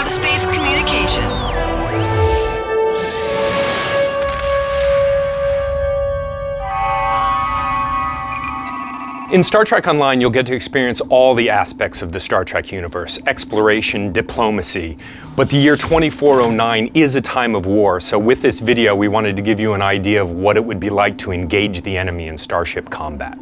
subspace communication. In Star Trek Online, you'll get to experience all the aspects of the Star Trek universe, exploration, diplomacy. But the year 2409 is a time of war, so with this video, we wanted to give you an idea of what it would be like to engage the enemy in starship combat.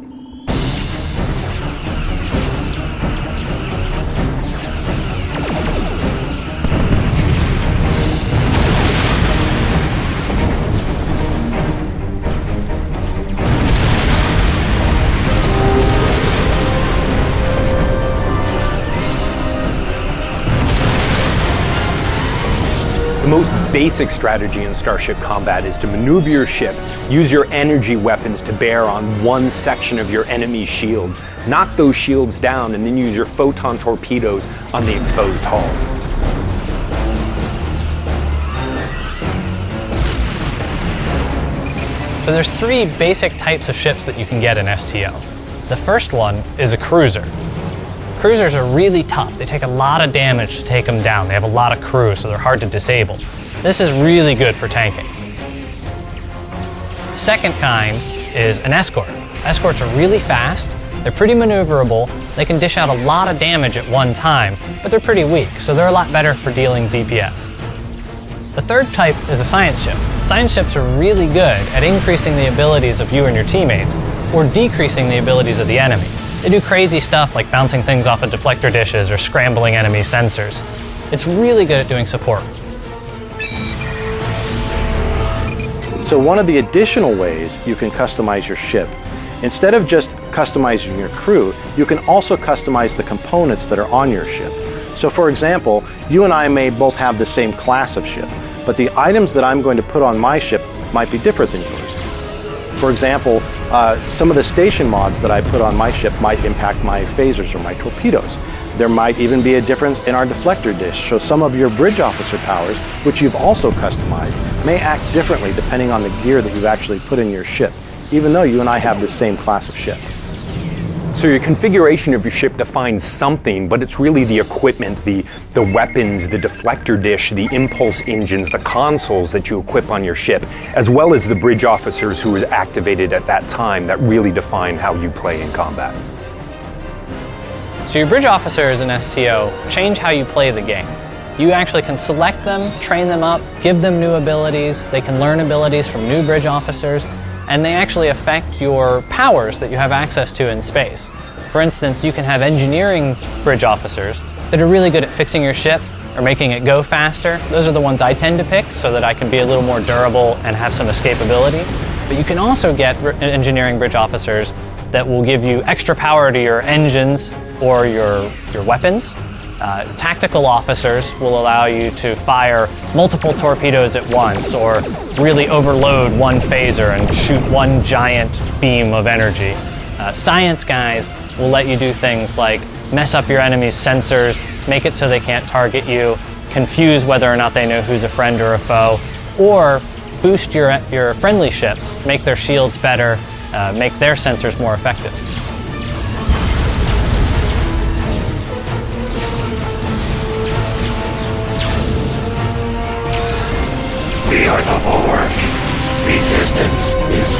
The most basic strategy in starship combat is to maneuver your ship, use your energy weapons to bear on one section of your enemy's shields, knock those shields down, and then use your photon torpedoes on the exposed hull. So there's three basic types of ships that you can get in STO. The first one is a cruiser. Cruisers are really tough. They take a lot of damage to take them down. They have a lot of crew, so they're hard to disable. This is really good for tanking. Second kind is an escort. Escorts are really fast, they're pretty maneuverable, they can dish out a lot of damage at one time, but they're pretty weak, so they're a lot better for dealing DPS. The third type is a science ship. Science ships are really good at increasing the abilities of you and your teammates, or decreasing the abilities of the enemy. They do crazy stuff like bouncing things off of deflector dishes or scrambling enemy sensors. It's really good at doing support. So one of the additional ways you can customize your ship, instead of just customizing your crew, you can also customize the components that are on your ship. So for example, you and I may both have the same class of ship, but the items that I'm going to put on my ship might be different than yours. For example, some of the station mods that I put on my ship might impact my phasers or my torpedoes. There might even be a difference in our deflector dish, so some of your bridge officer powers, which you've also customized, may act differently depending on the gear that you've actually put in your ship, even though you and I have the same class of ship. So your configuration of your ship defines something, but it's really the equipment, the weapons, the deflector dish, the impulse engines, the consoles that you equip on your ship, as well as the bridge officers who was activated at that time that really define how you play in combat. So your bridge officers in STO change how you play the game. You actually can select them, train them up, give them new abilities, they can learn abilities from new bridge officers, and they actually affect your powers that you have access to in space. For instance, you can have engineering bridge officers that are really good at fixing your ship or making it go faster. Those are the ones I tend to pick so that I can be a little more durable and have some escapability. But you can also get engineering bridge officers that will give you extra power to your engines or your weapons. Tactical officers will allow you to fire multiple torpedoes at once or really overload one phaser and shoot one giant beam of energy. Science guys will let you do things like mess up your enemy's sensors, make it so they can't target you, confuse whether or not they know who's a friend or a foe, or boost your friendly ships, make their shields better, make their sensors more effective. We are the bulwark. Resistance is